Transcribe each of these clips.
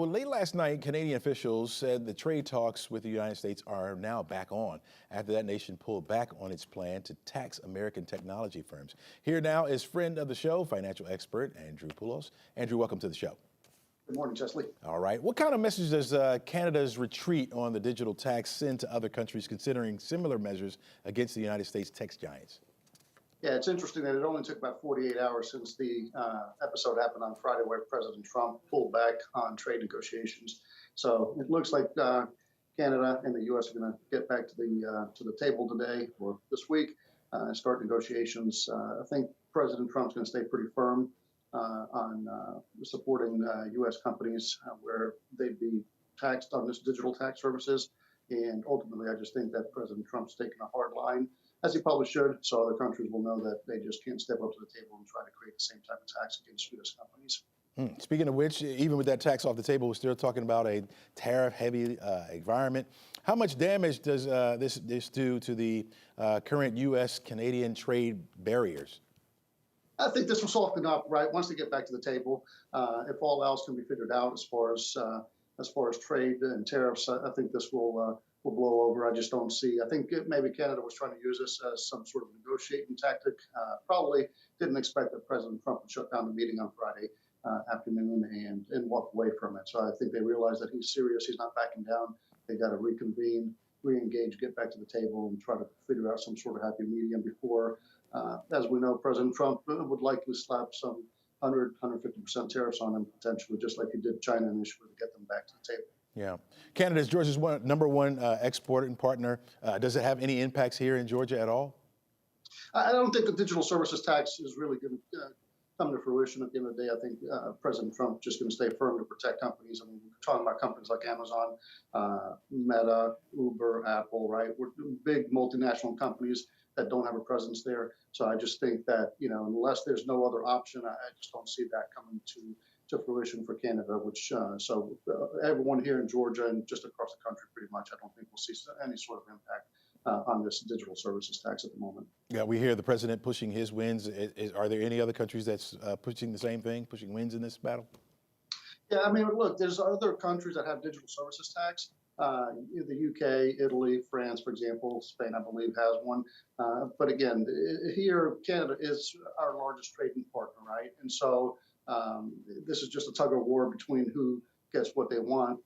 Well, late last night, Canadian officials said the trade talks with the United States are now back on after that nation pulled back on its plan to tax American technology firms. Here now is friend of the show, financial expert Andrew Poulos. Andrew, welcome to the show. Good morning, Chesley. All right. What kind of message does Canada's retreat on the digital tax send to other countries considering similar measures against the United States tech giants? Yeah, it's interesting that it only took about 48 hours since the episode happened on Friday where President Trump pulled back on trade negotiations. So it looks like Canada and the U.S. are going to get back to the table today or this week and start negotiations. I think President Trump's going to stay pretty firm on supporting U.S. companies where they'd be taxed on this digital tax services. And ultimately, I just think that President Trump's taking a hard line, as he probably should, so other countries will know that they just can't step up to the table and try to create the same type of tax against U.S. companies. Speaking of which, even with that tax off the table, we're still talking about a tariff-heavy environment. How much damage does this do to the current U.S.-Canadian trade barriers? I think this will soften up, right? Once they get back to the table, if all else can be figured out as far as trade and tariffs, I think this will blow over. I just don't see. I think maybe Canada was trying to use this as some sort of negotiating tactic. Probably didn't expect that President Trump would shut down the meeting on Friday afternoon and walk away from it. So I think they realize that he's serious. He's not backing down. They got to reconvene, re-engage, get back to the table, and try to figure out some sort of happy medium before, as we know, President Trump would likely slap some 150% tariffs on them potentially, just like he did China initially to get them back to the table. Yeah. Canada is Georgia's number one exporting partner. Does it have any impacts here in Georgia at all? I don't think the digital services tax is really going to come to fruition at the end of the day. I think President Trump is just going to stay firm to protect companies. I mean, we're talking about companies like Amazon, Meta, Uber, Apple, right? We're big multinational companies that don't have a presence there. So I just think that, unless there's no other option, I just don't see that coming to fruition for Canada, which so everyone here in Georgia and just across the country, pretty much, I don't think we'll see any sort of impact on this digital services tax at the moment. Yeah, we hear the president pushing his wins. Are there any other countries that's pushing the same thing, pushing wins in this battle? Yeah, I mean, look, there's other countries that have digital services tax. The UK, Italy, France, for example, Spain, I believe, has one. But again, here, Canada is our largest trading partner, right? And so this is just a tug of war between who gets what they want.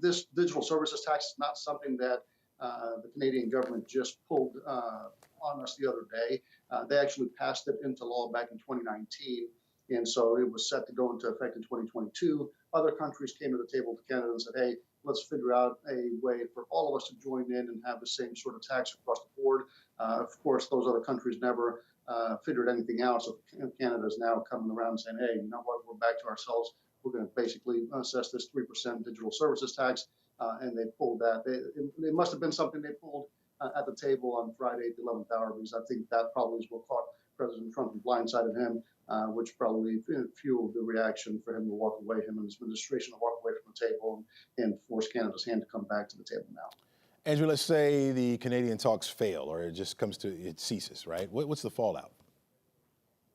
This digital services tax is not something that the Canadian government just pulled on us the other day. They actually passed it into law back in 2019. And so it was set to go into effect in 2022. Other countries came to the table to Canada and said, hey, let's figure out a way for all of us to join in and have the same sort of tax across the board. Of course, those other countries never figured anything out. So Canada is now coming around and saying, hey, you know what, we're back to ourselves. We're going to basically assess this 3% digital services tax. And they pulled that. It must have been something they pulled at the table on Friday at the 11th hour, because I think that probably is what caught President Trump and blindsided him, which probably fueled the reaction for him to walk away, him and his administration to walk away from the table and force Canada's hand to come back to the table now. Andrew, let's say the Canadian talks fail or it just it ceases, right? What's the fallout?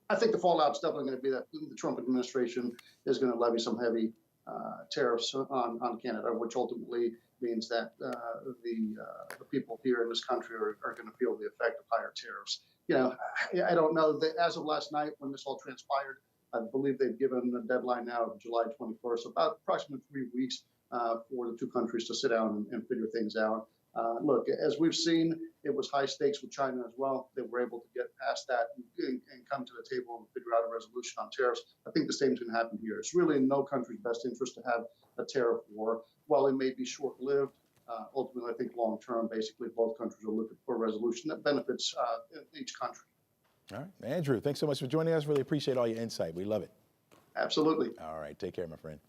I think the fallout is definitely going to be that the Trump administration is going to levy some heavy tariffs on Canada, which ultimately means that the people here in this country are going to feel the effect of higher tariffs. I don't know that as of last night when this all transpired, I believe they've given a deadline now of July 21st, about approximately 3 weeks for the two countries to sit down and figure things out. Look, as we've seen, it was high stakes with China as well. They were able to get past that and come to the table and figure out a resolution on tariffs. I think the same is going to happen here. It's really in no country's best interest to have a tariff war. While it may be short-lived, ultimately, I think long-term, basically, both countries are looking for a resolution that benefits each country. All right. Andrew, thanks so much for joining us. Really appreciate all your insight. We love it. Absolutely. All right. Take care, my friend.